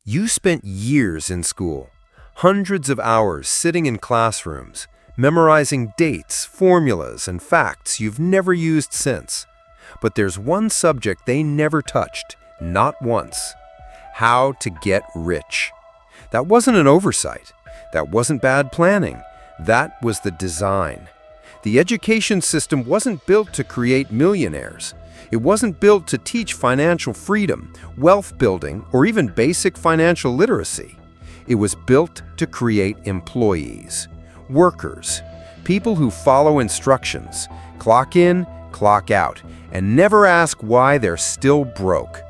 You spent years in school, hundreds of hours sitting in classrooms, memorizing dates, formulas, and facts you've never used since. But there's one subject they never touched, not once: how to get rich. That wasn't an oversight. That wasn't bad planning. That was the design. The education system wasn't built to create millionaires. It wasn't built to teach financial freedom, wealth building, or even basic financial literacy. It was built to create employees, workers, people who follow instructions, clock in, clock out, and never ask why they're still broke.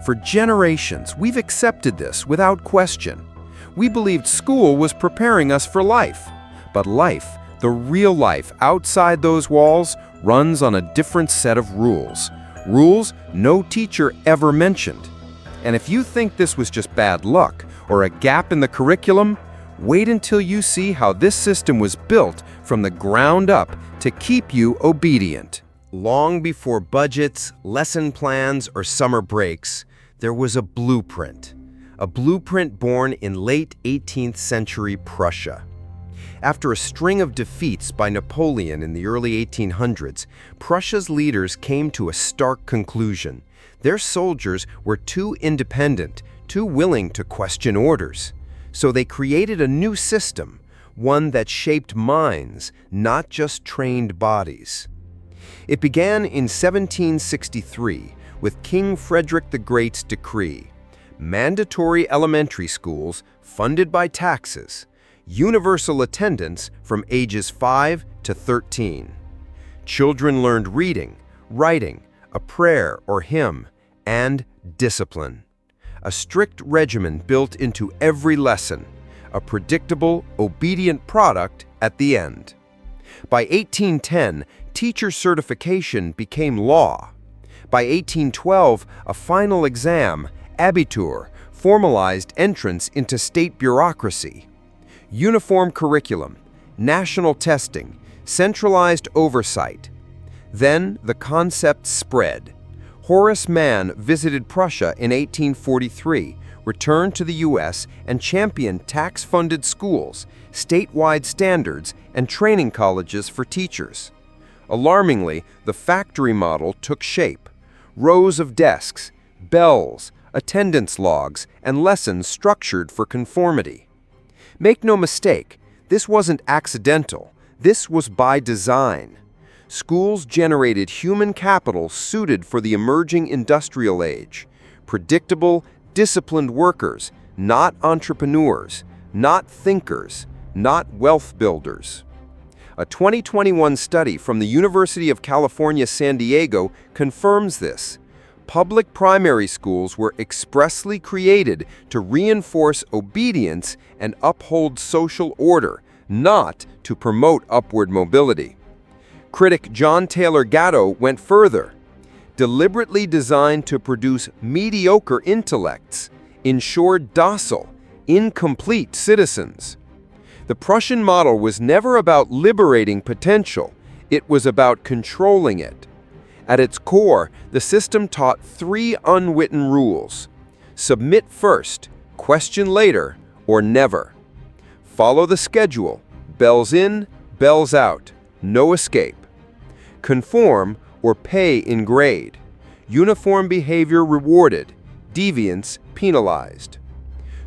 For generations, we've accepted this without question. We believed school was preparing us for life. But life, the real life outside those walls, runs on a different set of rules. Rules no teacher ever mentioned. And if you think this was just bad luck or a gap in the curriculum, wait until you see how this system was built from the ground up to keep you obedient. Long before budgets, lesson plans, or summer breaks, there was a blueprint born in late 18th century Prussia. After a string of defeats by Napoleon in the early 1800s, Prussia's leaders came to a stark conclusion. Their soldiers were too independent, too willing to question orders. So they created a new system, one that shaped minds, not just trained bodies. It began in 1763 with King Frederick the Great's decree: mandatory elementary schools funded by taxes, universal attendance from ages 5 to 13. Children learned reading, writing, a prayer or hymn, and discipline. A strict regimen built into every lesson, a predictable, obedient product at the end. By 1810, teacher certification became law. By 1812, a final exam, Abitur, formalized entrance into state bureaucracy. Uniform curriculum, national testing, centralized oversight. Then the concept spread. Horace Mann visited Prussia in 1843, returned to the U.S., and championed tax-funded schools, statewide standards, and training colleges for teachers. Alarmingly, the factory model took shape. Rows of desks, bells, attendance logs, and lessons structured for conformity. Make no mistake, this wasn't accidental. This was by design. Schools generated human capital suited for the emerging industrial age. Predictable, disciplined workers, not entrepreneurs, not thinkers, not wealth builders. A 2021 study from the University of California, San Diego confirms this. Public primary schools were expressly created to reinforce obedience and uphold social order, not to promote upward mobility. Critic John Taylor Gatto went further. Deliberately designed to produce mediocre intellects, ensured docile, incomplete citizens. The Prussian model was never about liberating potential. It was about controlling it. At its core, the system taught 3 unwritten rules: submit first, question later, or never. Follow the schedule, bells in, bells out, no escape. Conform or pay in grade. Uniform behavior rewarded, deviance penalized.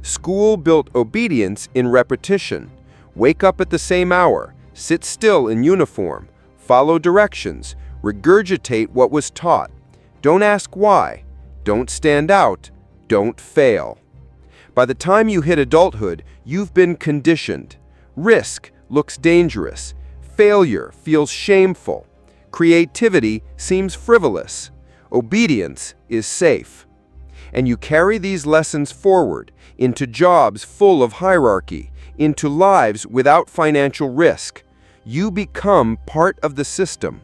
School built obedience in repetition. Wake up at the same hour, sit still in uniform, follow directions, regurgitate what was taught. Don't ask why. Don't stand out. Don't fail. By the time you hit adulthood, you've been conditioned. Risk looks dangerous. Failure feels shameful. Creativity seems frivolous. Obedience is safe. And you carry these lessons forward into jobs full of hierarchy, into lives without financial risk. You become part of the system.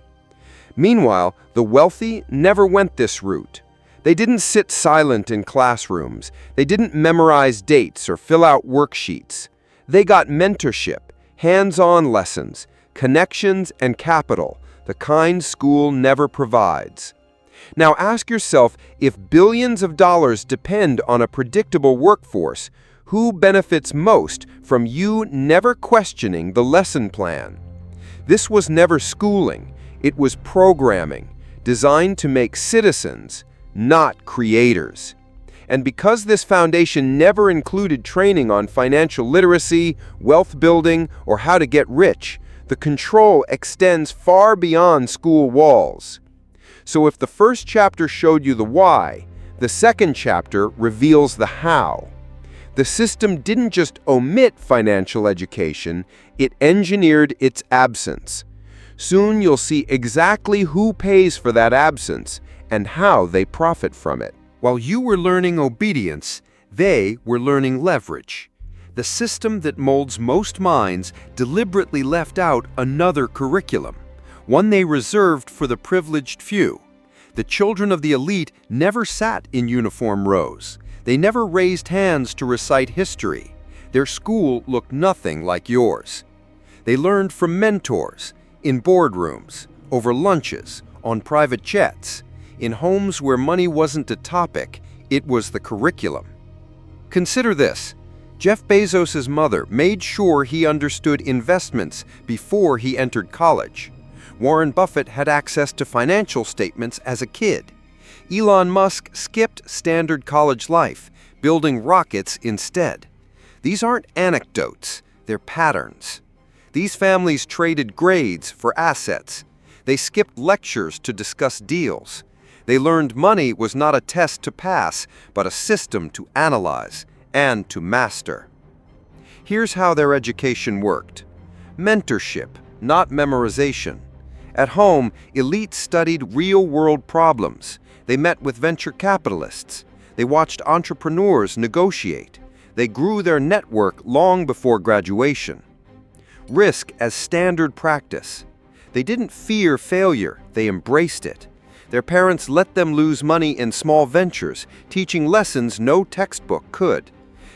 Meanwhile, the wealthy never went this route. They didn't sit silent in classrooms. They didn't memorize dates or fill out worksheets. They got mentorship, hands-on lessons, connections, and capital, the kind school never provides. Now ask yourself, if billions of dollars depend on a predictable workforce, who benefits most from you never questioning the lesson plan? This was never schooling, it was programming, designed to make citizens, not creators. And because this foundation never included training on financial literacy, wealth building, or how to get rich, the control extends far beyond school walls. So if the first chapter showed you the why, the second chapter reveals the how. The system didn't just omit financial education, it engineered its absence. Soon you'll see exactly who pays for that absence and how they profit from it. While you were learning obedience, they were learning leverage. The system that molds most minds deliberately left out another curriculum, one they reserved for the privileged few. The children of the elite never sat in uniform rows. They never raised hands to recite history. Their school looked nothing like yours. They learned from mentors, in boardrooms, over lunches, on private jets, in homes where money wasn't a topic, it was the curriculum. Consider this. Jeff Bezos' mother made sure he understood investments before he entered college. Warren Buffett had access to financial statements as a kid. Elon Musk skipped standard college life, building rockets instead. These aren't anecdotes, they're patterns. These families traded grades for assets. They skipped lectures to discuss deals. They learned money was not a test to pass, but a system to analyze and to master. Here's how their education worked. Mentorship, not memorization. At home, elites studied real-world problems. They met with venture capitalists. They watched entrepreneurs negotiate. They grew their network long before graduation. Risk as standard practice. They didn't fear failure, they embraced it. Their parents let them lose money in small ventures, teaching lessons no textbook could.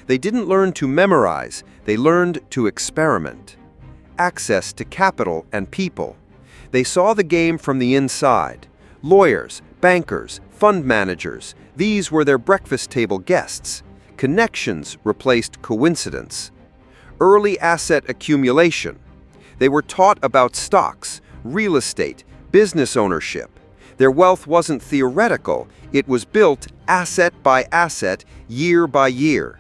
They didn't learn to memorize, they learned to experiment. Access to capital and people. They saw the game from the inside. Lawyers, bankers, fund managers, these were their breakfast table guests. Connections replaced coincidence. Early asset accumulation. They were taught about stocks, real estate, business ownership. Their wealth wasn't theoretical, it was built asset by asset, year by year.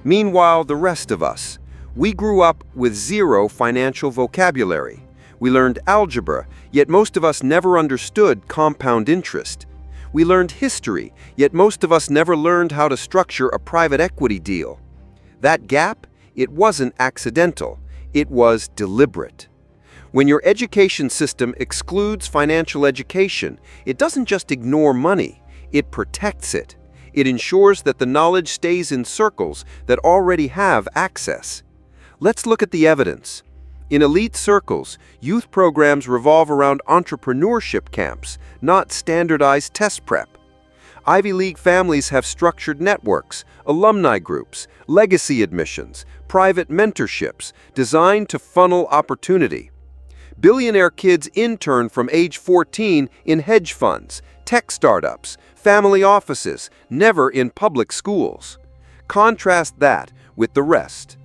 Meanwhile, the rest of us, we grew up with zero financial vocabulary. We learned algebra, yet most of us never understood compound interest. We learned history, yet most of us never learned how to structure a private equity deal. That gap, it wasn't accidental, it was deliberate. When your education system excludes financial education, it doesn't just ignore money, it protects it. It ensures that the knowledge stays in circles that already have access. Let's look at the evidence. In elite circles, youth programs revolve around entrepreneurship camps, not standardized test prep. Ivy League families have structured networks, alumni groups, legacy admissions, private mentorships designed to funnel opportunity. Billionaire kids intern from age 14 in hedge funds, tech startups, family offices, never in public schools. Contrast that with the rest.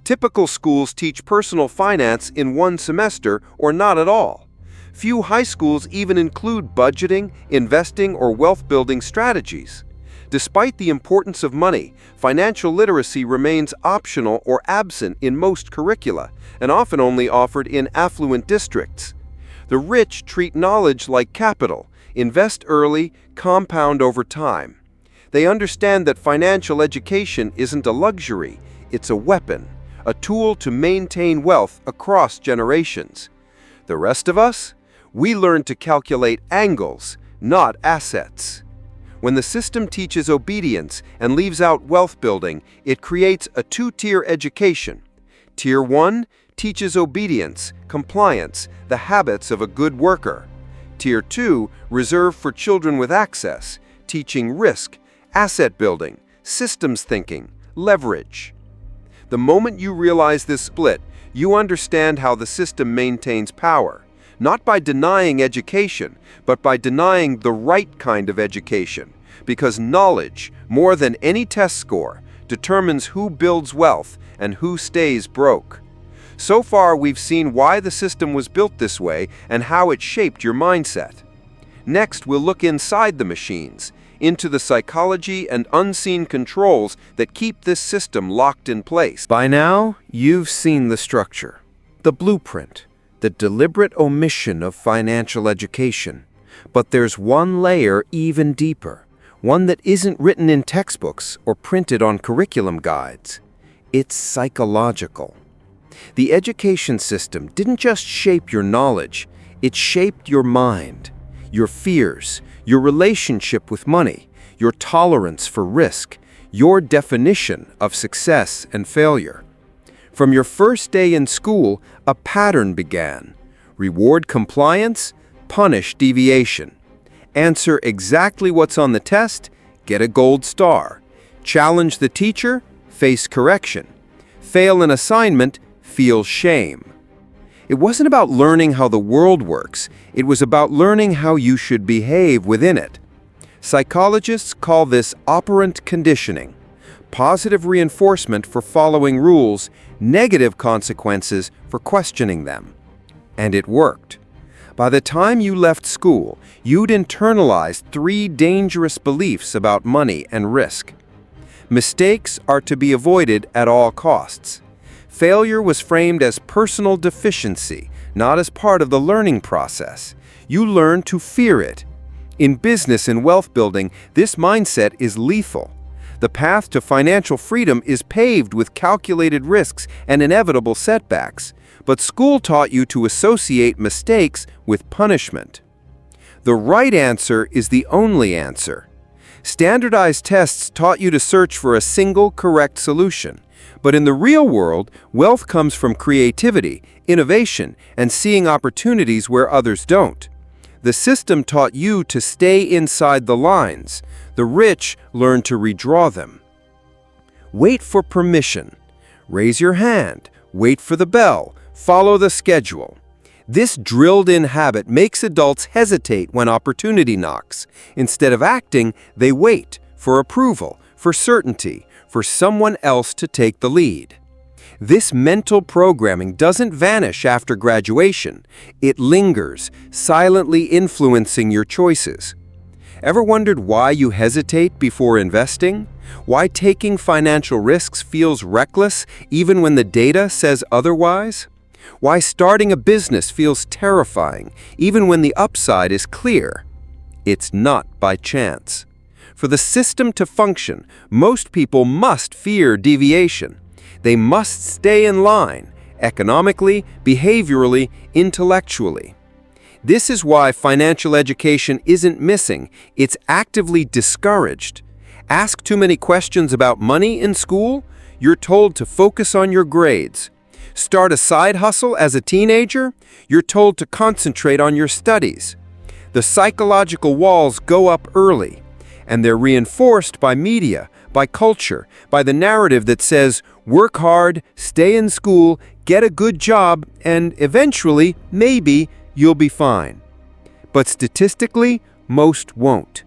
Typical schools teach personal finance in one semester or not at all. Few high schools even include budgeting, investing, or wealth-building strategies. Despite the importance of money, financial literacy remains optional or absent in most curricula, and often only offered in affluent districts. The rich treat knowledge like capital, invest early, compound over time. They understand that financial education isn't a luxury, it's a weapon, a tool to maintain wealth across generations. The rest of us? We learn to calculate angles, not assets. When the system teaches obedience and leaves out wealth building, it creates a two-tier education. Tier 1 teaches obedience, compliance, the habits of a good worker. Tier 2, reserved for children with access, teaching risk, asset building, systems thinking, leverage. The moment you realize this split, you understand how the system maintains power. not by denying education, but by denying the right kind of education. Because knowledge, more than any test score, determines who builds wealth and who stays broke. So far, we've seen why the system was built this way and how it shaped your mindset. Next, we'll look inside the machines, into the psychology and unseen controls that keep this system locked in place. By now, you've seen the structure, the blueprint, the deliberate omission of financial education. But there's one layer even deeper, one that isn't written in textbooks or printed on curriculum guides. It's psychological. The education system didn't just shape your knowledge, it shaped your mind, your fears, your relationship with money, your tolerance for risk, your definition of success and failure. From your first day in school, a pattern began. Reward compliance, punish deviation. Answer exactly what's on the test, get a gold star. Challenge the teacher, face correction. Fail an assignment, feel shame. It wasn't about learning how the world works, it was about learning how you should behave within it. Psychologists call this operant conditioning. Positive reinforcement for following rules, negative consequences for questioning them. And it worked. By the time you left school, you'd internalized 3 dangerous beliefs about money and risk. Mistakes are to be avoided at all costs. Failure was framed as personal deficiency, not as part of the learning process. You learn to fear it. In business and wealth building, this mindset is lethal. The path to financial freedom is paved with calculated risks and inevitable setbacks, but school taught you to associate mistakes with punishment. The right answer is the only answer. Standardized tests taught you to search for a single correct solution. But in the real world, wealth comes from creativity, innovation, and seeing opportunities where others don't. The system taught you to stay inside the lines. The rich learn to redraw them. Wait for permission. Raise your hand. Wait for the bell. Follow the schedule. This drilled-in habit makes adults hesitate when opportunity knocks. Instead of acting, they wait for approval, for certainty, for someone else to take the lead. This mental programming doesn't vanish after graduation. It lingers, silently influencing your choices. Ever wondered why you hesitate before investing? Why taking financial risks feels reckless even when the data says otherwise? Why starting a business feels terrifying even when the upside is clear? It's not by chance. For the system to function, most people must fear deviation. They must stay in line, economically, behaviorally, intellectually. This is why financial education isn't missing, it's actively discouraged. Ask too many questions about money in school, you're told to focus on your grades. Start a side hustle as a teenager, you're told to concentrate on your studies. The psychological walls go up early. And they're reinforced by media, by culture, by the narrative that says, work hard, stay in school, get a good job, and eventually, maybe, you'll be fine. But statistically, most won't.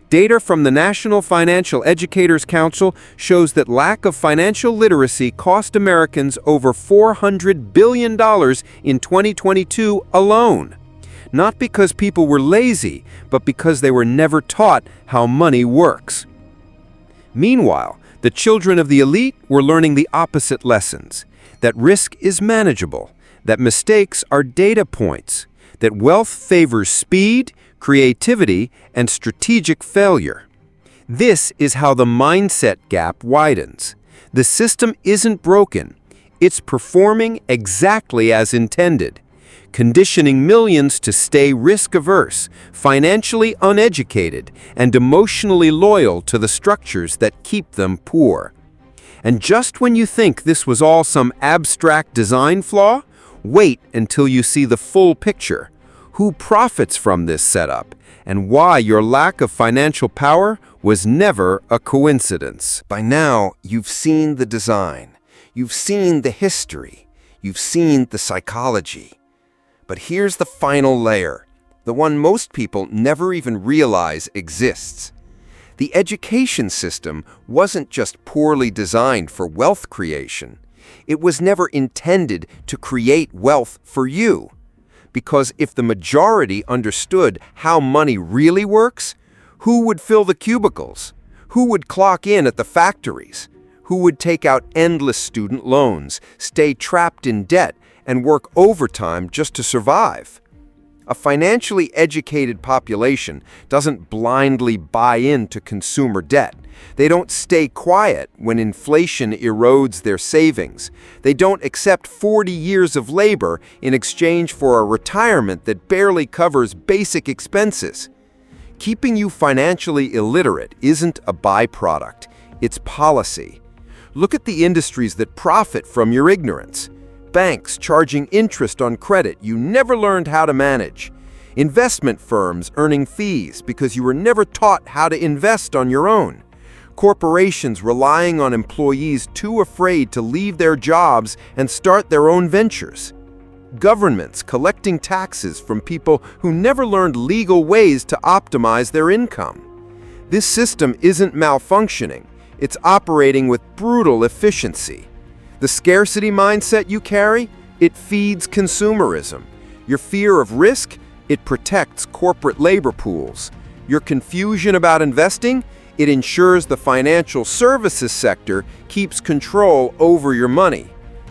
Data from the National Financial Educators Council shows that lack of financial literacy cost Americans over $400 billion in 2022 alone. Not because people were lazy, but because they were never taught how money works. Meanwhile, the children of the elite were learning the opposite lessons, that risk is manageable, that mistakes are data points, that wealth favors speed, creativity, and strategic failure. This is how the mindset gap widens. The system isn't broken, it's performing exactly as intended. Conditioning millions to stay risk-averse, financially uneducated, and emotionally loyal to the structures that keep them poor. And just when you think this was all some abstract design flaw, wait until you see the full picture. Who profits from this setup, and why your lack of financial power was never a coincidence. By now, you've seen the design, you've seen the history, you've seen the psychology. But here's the final layer, the one most people never even realize exists. The education system wasn't just poorly designed for wealth creation. It was never intended to create wealth for you. Because if the majority understood how money really works, who would fill the cubicles? Who would clock in at the factories? Who would take out endless student loans, stay trapped in debt, and work overtime just to survive? A financially educated population doesn't blindly buy into consumer debt. They don't stay quiet when inflation erodes their savings. They don't accept 40 years of labor in exchange for a retirement that barely covers basic expenses. Keeping you financially illiterate isn't a byproduct, it's policy. Look at the industries that profit from your ignorance. Banks charging interest on credit you never learned how to manage. Investment firms earning fees because you were never taught how to invest on your own. Corporations relying on employees too afraid to leave their jobs and start their own ventures. Governments collecting taxes from people who never learned legal ways to optimize their income. This system isn't malfunctioning, it's operating with brutal efficiency. The scarcity mindset you carry, it feeds consumerism. Your fear of risk, it protects corporate labor pools. Your confusion about investing, it ensures the financial services sector keeps control over your money.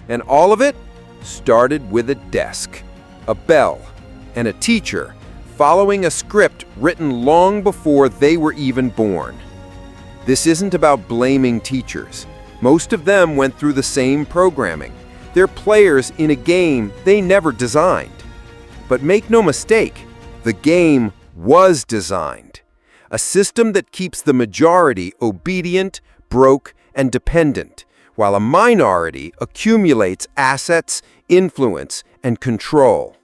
And all of it started with a desk, a bell, and a teacher following a script written long before they were even born. This isn't about blaming teachers. Most of them went through the same programming. They're players in a game they never designed. But make no mistake, the game was designed. A system that keeps the majority obedient, broke, and dependent, while a minority accumulates assets, influence, and control.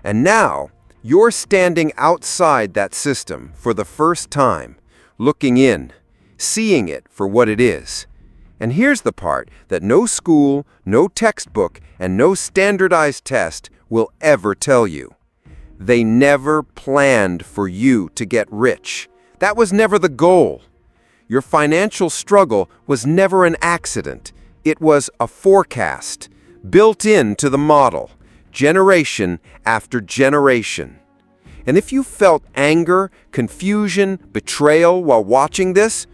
And now, you're standing outside that system for the first time, looking in, seeing it for what it is. And here's the part that no school, no textbook, and no standardized test will ever tell you. They never planned for you to get rich. That was never the goal. Your financial struggle was never an accident. It was a forecast, built into the model, generation after generation. And if you felt anger, confusion, betrayal while watching this,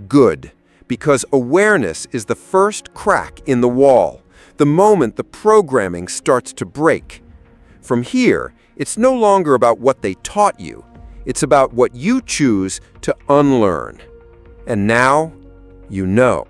good. Because awareness is the first crack in the wall, the moment the programming starts to break. From here, it's no longer about what they taught you. It's about what you choose to unlearn. And now, you know.